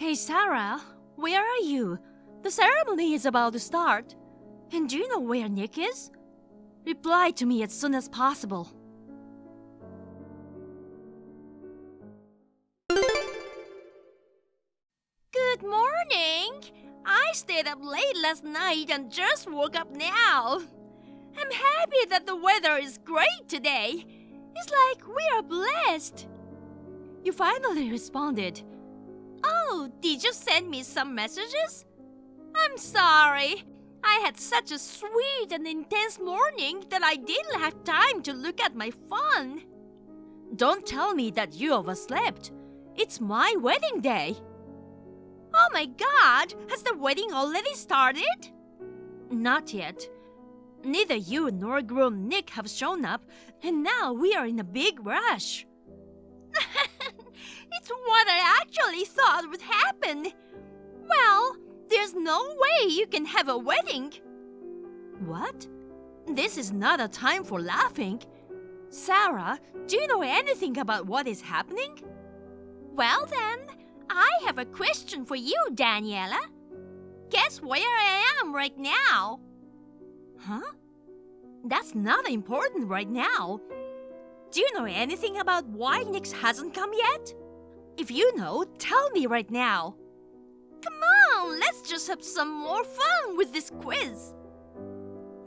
Hey, Sarah, where are you? The ceremony is about to start. And do you know where Nick is? Reply to me as soon as possible. Good morning! I stayed up late last night and just woke up now. I'm happy that the weather is great today. It's like we are blessed. You finally responded. Oh, did you send me some messages? I'm sorry. I had such a sweet and intense morning that I didn't have time to look at my phone. Don't tell me that you overslept. It's my wedding day. Oh my God! Has the wedding already started? Not yet. Neither you nor groom Nick have shown up, and now we are in a big rush. It's what I actually thought would happen. Well, there's no way you can have a wedding. What? This is not a time for laughing. Sarah, do you know anything about what is happening? Well then, I have a question for you, Daniela. Guess where I am right now? Huh? That's not important right now. Do you know anything about why Nick hasn't come yet? If you know, tell me right now. Come on, let's just have some more fun with this quiz.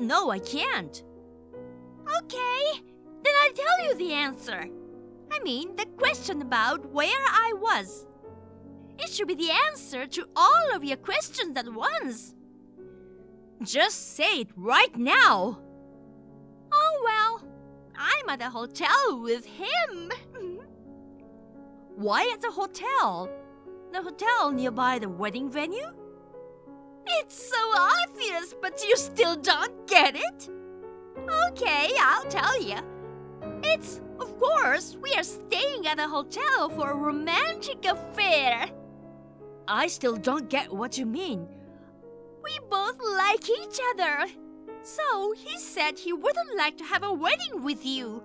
No, I can't. Okay, then I'll tell you the answer. I mean, the question about where I was. It should be the answer to all of your questions at once. Just say it right now. Oh, well, I'm at a hotel with him. Why at the hotel? The hotel nearby the wedding venue? It's so obvious, but you still don't get it? Okay, I'll tell you. It's, of course, we are staying at a hotel for a romantic affair. I still don't get what you mean. We both like each other. So he said he wouldn't like to have a wedding with you.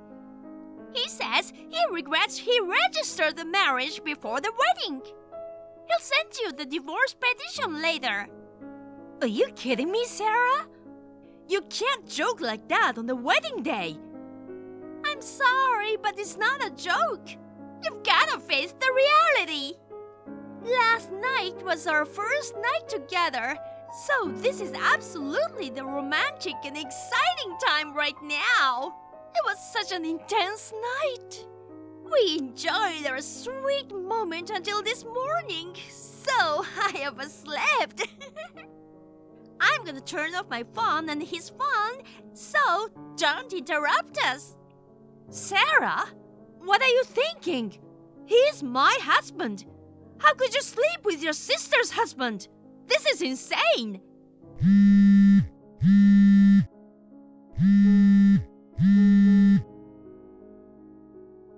He says he regrets he registered the marriage before the wedding. He'll send you the divorce petition later. Are you kidding me, Sarah? You can't joke like that on the wedding day. I'm sorry, but it's not a joke. You've got to face the reality. Last night was our first night together, so this is absolutely the romantic and exciting time right now. It was such an intense night. We enjoyed our sweet moment until this morning, so I overslept. I'm gonna turn off my phone and his phone, so don't interrupt us. Sarah, what are you thinking? He is my husband. How could you sleep with your sister's husband? This is insane.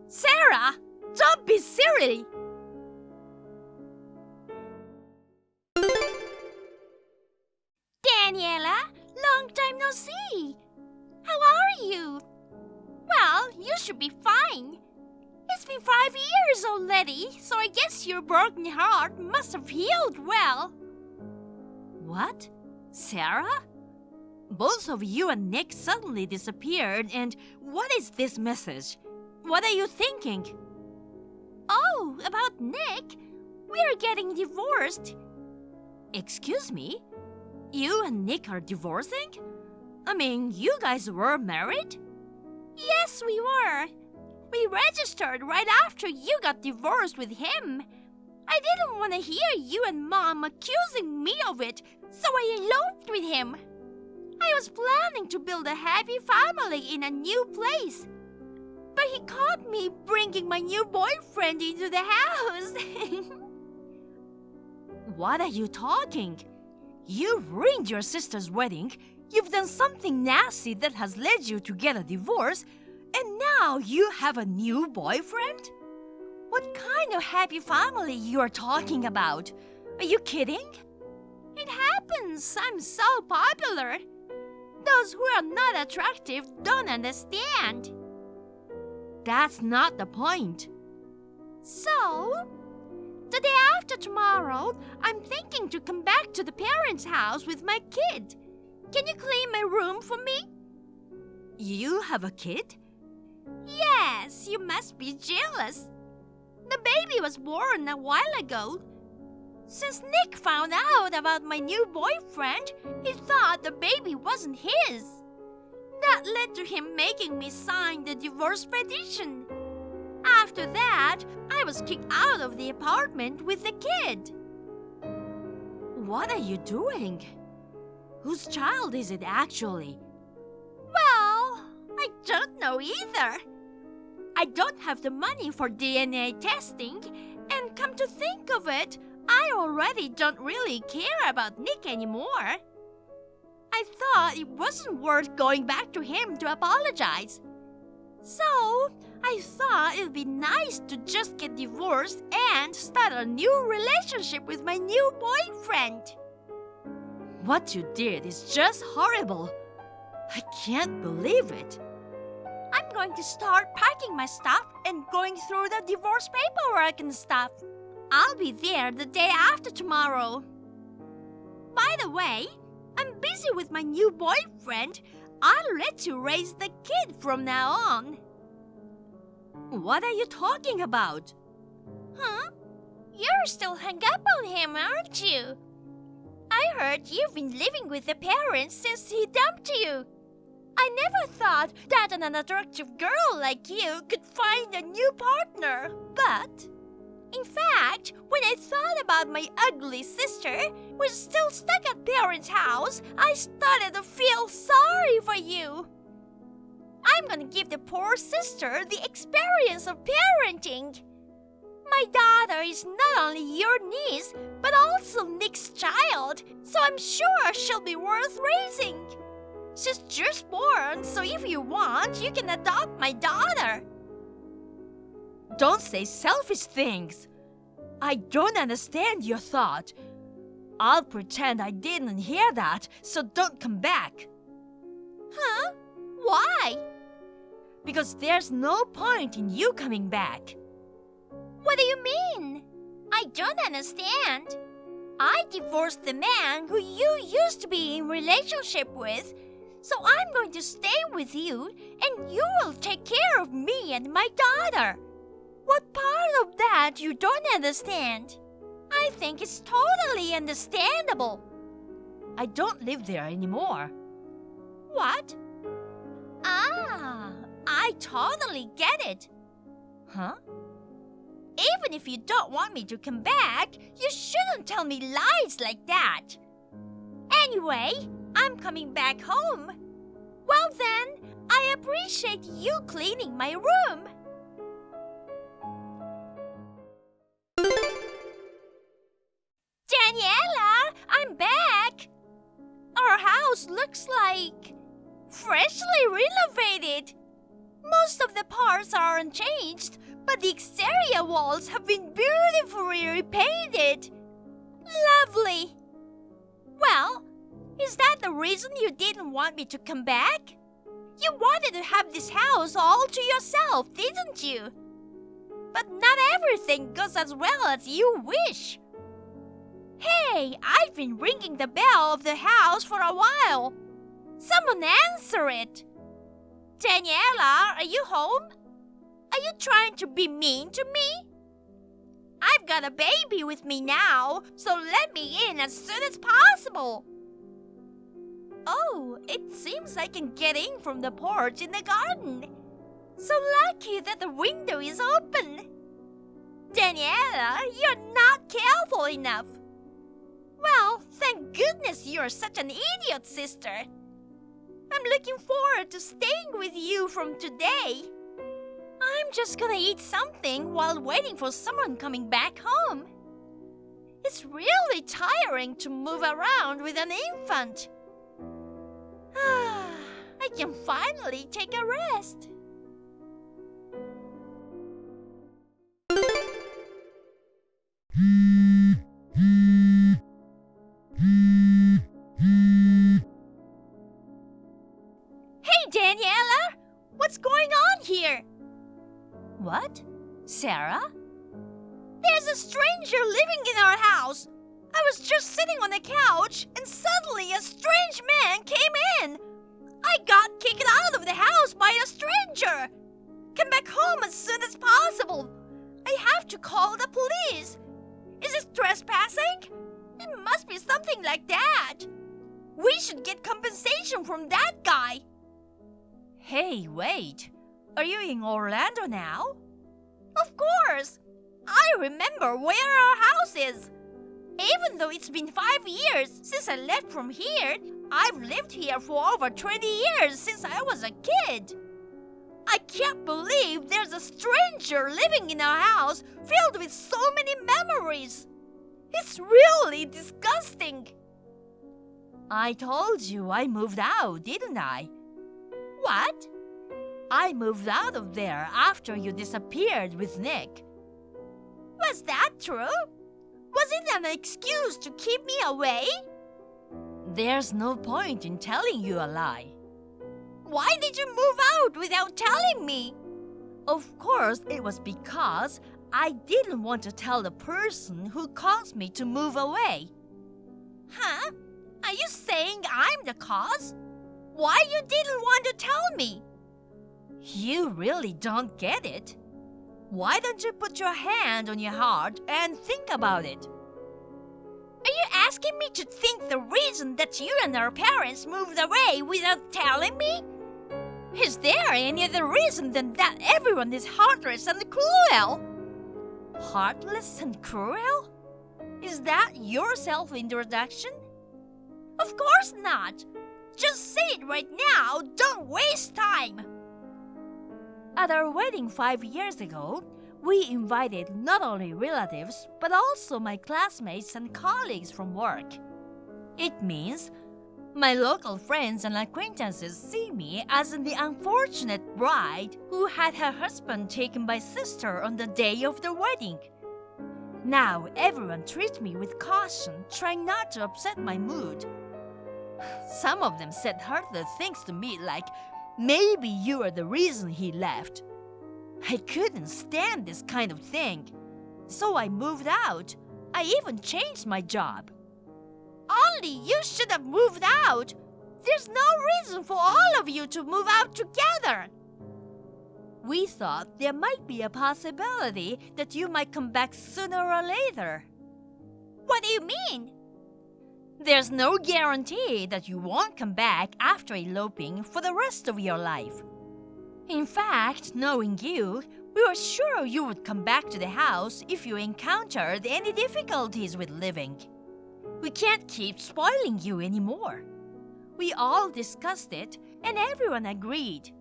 Sarah, don't be silly. Daniela, long time no see. How are you? Well, you should be fine. It's been 5 years already, so I guess your broken heart must have healed well. What? Sarah? Both of you and Nick suddenly disappeared, and what is this message? What are you thinking? Oh, about Nick? We are getting divorced. Excuse me? You and Nick are divorcing? I mean, you guys were married? Yes, we were. We registered right after you got divorced with him. I didn't want to hear you and Mom accusing me of it, so I eloped with him. I was planning to build a happy family in a new place. But he caught me bringing my new boyfriend into the house. What are you talking? You ruined your sister's wedding. You've done something nasty that has led you to get a divorce. And now you have a new boyfriend? What kind of happy family you are talking about? Are you kidding? It happens. I'm so popular. Those who are not attractive don't understand. That's not the point. So, The day after tomorrow, I'm thinking to come back to the parents' house with my kid. Can you clean my room for me? You have a kid? Yes, you must be jealous. The baby was born a while ago. Since Nick found out about my new boyfriend, he thought the baby wasn't his. That led to him making me sign the divorce petition. After that, I was kicked out of the apartment with the kid. What are you doing? Whose child is it actually? Well, I don't know either. I don't have the money for DNA testing, and come to think of it, I already don't really care about Nick anymore. I thought it wasn't worth going back to him to apologize. So, I thought it'd be nice to just get divorced and start a new relationship with my new boyfriend. What you did is just horrible. I can't believe it. I'm going to start packing my stuff and going through the divorce paperwork and stuff. I'll be there the day after tomorrow. By the way, I'm busy with my new boyfriend. I'll let you raise the kid from now on. What are you talking about? Huh? You're still hung up on him, aren't you? I heard you've been living with the parents since he dumped you. I never thought that an unattractive girl like you could find a new partner, but... In fact, when I thought about my ugly sister, who's still stuck at parents' house, I started to feel sorry for you. I'm gonna give the poor sister the experience of parenting. My daughter is not only your niece, but also Nick's child, so I'm sure she'll be worth raising. She's just born, so if you want, you can adopt my daughter. Don't say selfish things. I don't understand your thought. I'll pretend I didn't hear that, so don't come back. Huh? Why? Because there's no point in you coming back. What do you mean? I don't understand. I divorced the man who you used to be in relationship with, so I'm going to stay with you and you will take care of me and my daughter. What part of that you don't understand? I think it's totally understandable. I don't live there anymore. What? Ah, I totally get it. Huh? Even if you don't want me to come back, you shouldn't tell me lies like that. Anyway, I'm coming back home. Well then, I appreciate you cleaning my room. Daniela, I'm back. Our house looks like freshly renovated. Most of the parts are unchanged, but the exterior walls have been beautifully repainted. Lovely. Well, is that the reason you didn't want me to come back? You wanted to have this house all to yourself, didn't you? But not everything goes as well as you wish. Hey, I've been ringing the bell of the house for a while. Someone answer it. Daniela, are you home? Are you trying to be mean to me? I've got a baby with me now, so let me in as soon as possible. Oh, it seems I can get in from the porch in the garden. So lucky that the window is open. Daniela, you're not careful enough. Well, thank goodness you're such an idiot, sister. I'm looking forward to staying with you from today. I'm just gonna eat something while waiting for someone coming back home. It's really tiring to move around with an infant. I can finally take a rest. Hey, Daniela! What's going on here? What? Sarah? There's a stranger living in our house. I was just sitting on the couch and suddenly a strange man came in. I got kicked out of the house by a stranger. Come back home as soon as possible. I have to call the police. Is it trespassing? It must be something like that. We should get compensation from that guy. Hey, wait. Are you in Orlando now? Of course. I remember where our house is. Even though it's been 5 years since I left from here, I've lived here for over 20 years since I was a kid. I can't believe there's a stranger living in our house filled with so many memories. It's really disgusting. I told you I moved out, didn't I? What? I moved out of there after you disappeared with Nick. Was that true? Was it an excuse to keep me away? There's no point in telling you a lie. Why did you move out without telling me? Of course, it was because I didn't want to tell the person who caused me to move away. Huh? Are you saying I'm the cause? Why you didn't want to tell me? You really don't get it. Why don't you put your hand on your heart and think about it? Are you asking me to think the reason that you and our parents moved away without telling me? Is there any other reason than that everyone is heartless and cruel? Heartless and cruel? Is that your self-introduction? Of course not. Just say it right now. Don't waste time. At our wedding 5 years ago, we invited not only relatives, but also my classmates and colleagues from work. It means my local friends and acquaintances see me as the unfortunate bride who had her husband taken by sister on the day of the wedding. Now everyone treats me with caution, trying not to upset my mood. Some of them said hurtful things to me like, maybe you are the reason he left. I couldn't stand this kind of thing. So I moved out. I even changed my job. Only you should have moved out. There's no reason for all of you to move out together. We thought there might be a possibility that you might come back sooner or later. What do you mean? There's no guarantee that you won't come back after eloping for the rest of your life. In fact, knowing you, we were sure you would come back to the house if you encountered any difficulties with living. We can't keep spoiling you anymore. We all discussed it, and everyone agreed.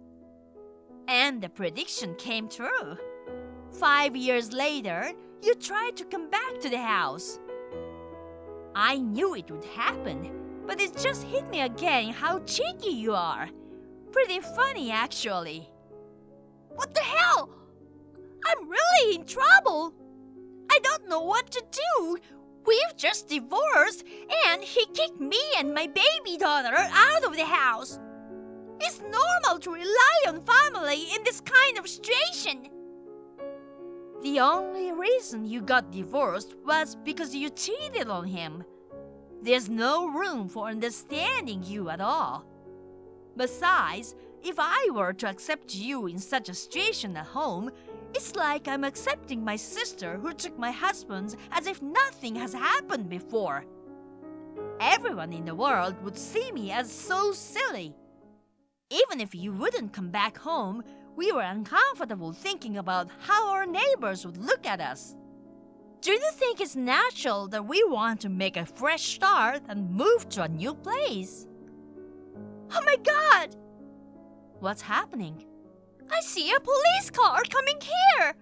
And the prediction came true. 5 years later, you tried to come back to the house. I knew it would happen, but it just hit me again how cheeky you are. Pretty funny, actually. What the hell? I'm really in trouble. I don't know what to do. We've just divorced, and he kicked me and my baby daughter out of the house. It's normal to rely on family in this kind of situation. The only reason you got divorced was because you cheated on him. There's no room for understanding you at all. Besides, if I were to accept you in such a situation at home, it's like I'm accepting my sister who took my husband as if nothing has happened before. Everyone in the world would see me as so silly. Even if you wouldn't come back home, we were uncomfortable thinking about how our neighbors would look at us. Do you think it's natural that we want to make a fresh start and move to a new place? Oh my God! What's happening? I see a police car coming here!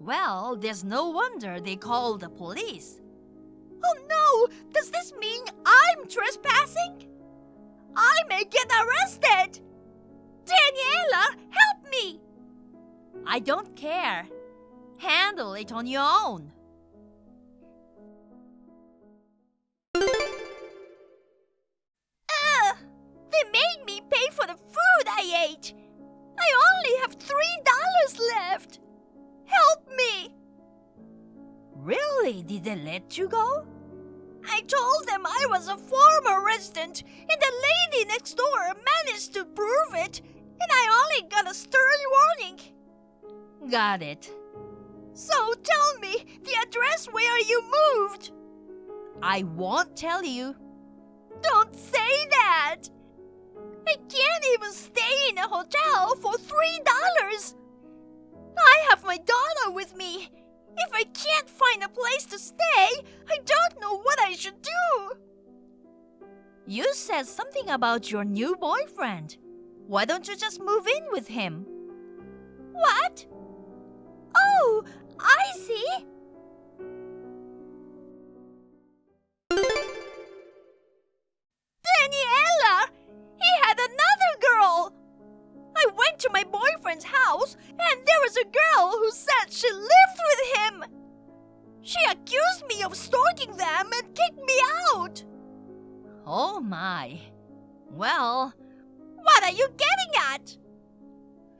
Well, there's no wonder they called the police. Oh no! Does this mean I'm trespassing? I may get arrested! Daniela, help me! I don't care. Handle it on your own. They made me pay for the food I ate. I only have $3 left. Help me! Really? Did they let you go? I told them I was a former resident, and the lady next door managed to prove it, and I only got a stern warning. Got it. So tell me the address where you moved. I won't tell you. Don't say that. I can't even stay in a hotel for $3. I have my daughter with me. If I can't find a place to stay, I don't know what I should do. You said something about your new boyfriend. Why don't you just move in with him? What? Oh, I see. Daniela! He had another girl! I went to my boyfriend's house and there was a girl who said she lived with him. She accused me of stalking them and kicked me out. Oh my. Well, What are you getting at?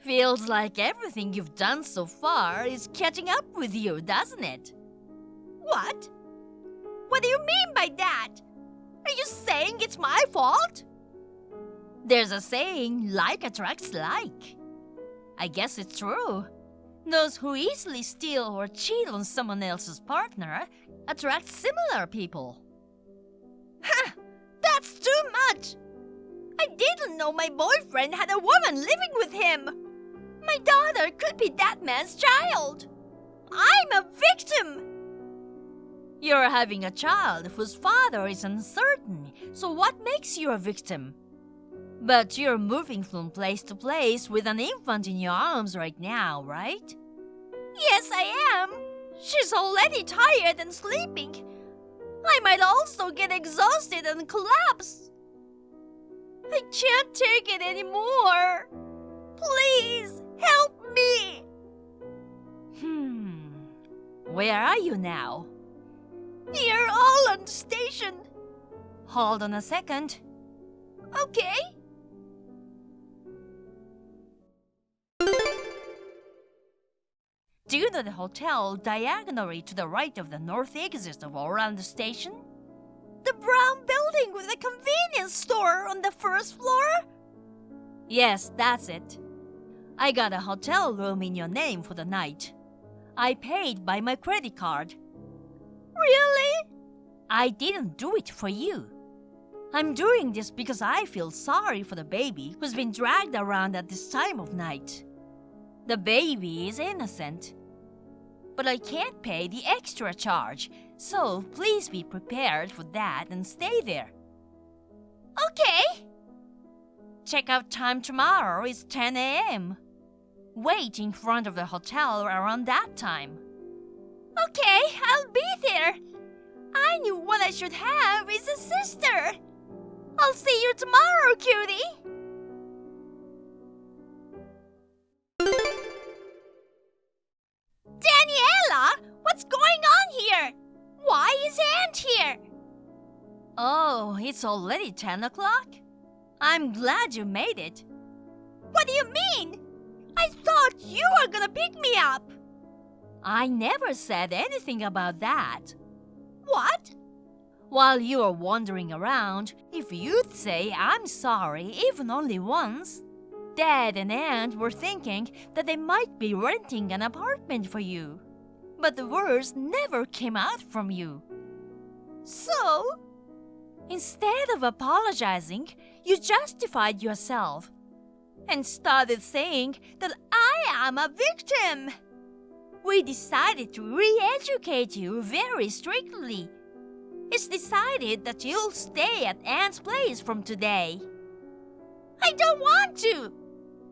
feels like everything you've done so far is catching up with you, doesn't it? What? What do you mean by that? Are you saying it's my fault? There's a saying, like attracts like. I guess it's true. Those who easily steal or cheat on someone else's partner attract similar people. Ha! That's too much! I didn't know my boyfriend had a woman living with him. My daughter could be that man's child. I'm a victim. You're having a child whose father is uncertain, so what makes you a victim? But you're moving from place to place with an infant in your arms right now, right? Yes, I am. She's already tired and sleeping. I might also get exhausted and collapse. I can't take it anymore. Please, help me. Where are you now? Near Holland Station. Hold on a second. Okay. Do you know the hotel diagonally to the right of the north exit of Orlando Station? The brown building with the convenience store on the first floor? Yes, that's it. I got a hotel room in your name for the night. I paid by my credit card. Really? I didn't do it for you. I'm doing this because I feel sorry for the baby who's been dragged around at this time of night. The baby is innocent. But I can't pay the extra charge, so please be prepared for that and stay there. Okay. Checkout time tomorrow is 10 a.m. Wait in front of the hotel around that time. Okay, I'll be there. I knew what I should have is a sister. I'll see you tomorrow, cutie. Daniela, what's going on here? Why is Aunt here? Oh, it's already 10 o'clock? I'm glad you made it. What do you mean? I thought you were gonna pick me up. I never said anything about that. What? While you were wandering around, if you'd say I'm sorry even only once, Dad and Aunt were thinking that they might be renting an apartment for you. But the words never came out from you. So? Instead of apologizing, you justified yourself and started saying that I am a victim. We decided to re-educate you very strictly. It's decided that you'll stay at Aunt's place from today. I don't want to.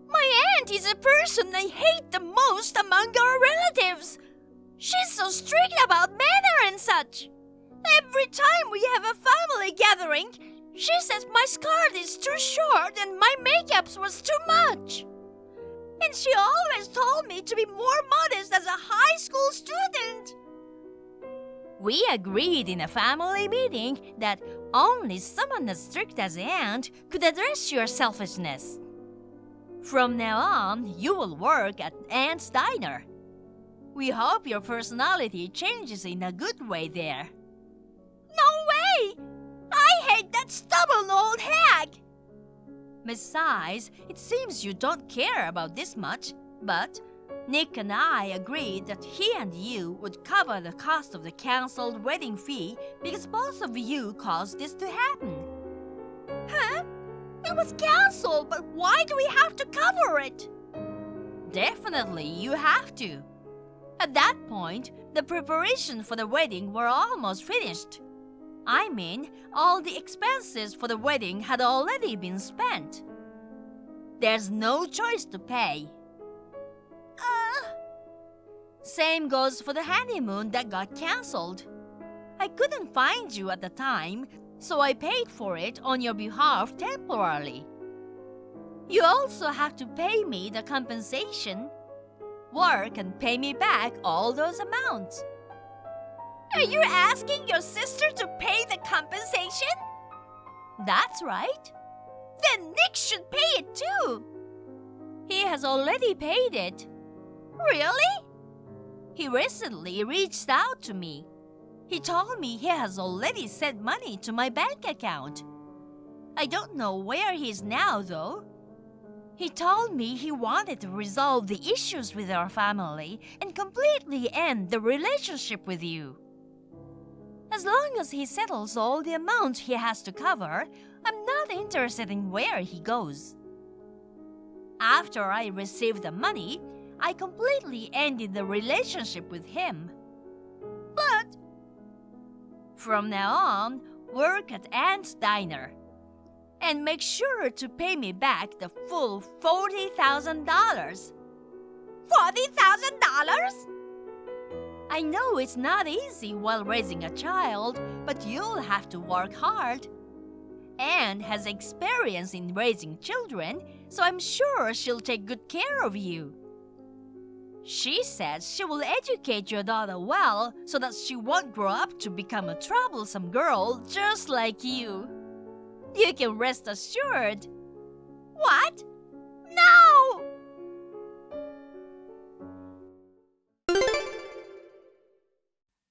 My aunt is a person I hate the most among our relatives. She's so strict about manner and such. Every time we have a family gathering, she says my skirt is too short and my makeup was too much. And she always told me to be more modest as a high school student. We agreed in a family meeting that only someone as strict as Aunt could address your selfishness. From now on, you will work at Aunt's diner. We hope your personality changes in a good way there. No way! I hate that stubborn old hag! Besides, it seems you don't care about this much, but Nick and I agreed that he and you would cover the cost of the cancelled wedding fee because both of you caused this to happen. Huh? It was cancelled, but why do we have to cover it? Definitely, you have to. At that point, the preparations for the wedding were almost finished. I mean, all the expenses for the wedding had already been spent. There's no choice to pay. Same goes for the honeymoon that got cancelled. I couldn't find you at the time, so I paid for it on your behalf temporarily. You also have to pay me the compensation. Work and pay me back all those amounts. Are you asking your sister to pay the compensation? That's right. Then Nick should pay it too. He has already paid it. Really? He recently reached out to me. He told me he has already sent money to my bank account. I don't know where he is now, though. He told me he wanted to resolve the issues with our family and completely end the relationship with you. As long as he settles all the amount he has to cover, I'm not interested in where he goes. After I received the money, I completely ended the relationship with him. But from now on, work at Aunt's Diner. And make sure to pay me back the full $40,000. $40,000? I know it's not easy while raising a child, but you'll have to work hard. Anne has experience in raising children, so I'm sure she'll take good care of you. She says she will educate your daughter well so that she won't grow up to become a troublesome girl just like you. You can rest assured. What? No!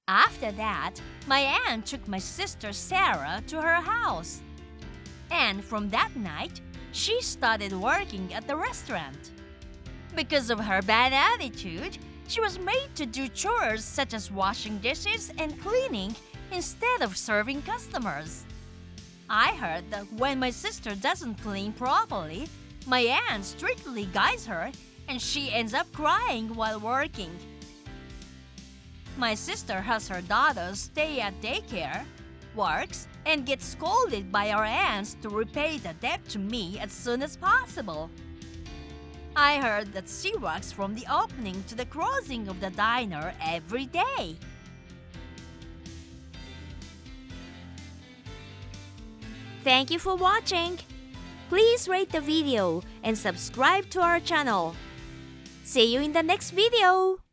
After that, my aunt took my sister Sarah to her house. And from that night, she started working at the restaurant. Because of her bad attitude, she was made to do chores such as washing dishes and cleaning instead of serving customers. I heard that when my sister doesn't clean properly, my aunt strictly guides her and she ends up crying while working. My sister has her daughters stay at daycare, works, and gets scolded by our aunts to repay the debt to me as soon as possible. I heard that she works from the opening to the closing of the diner every day. Thank you for watching. Please rate the video and subscribe to our channel. See you in the next video.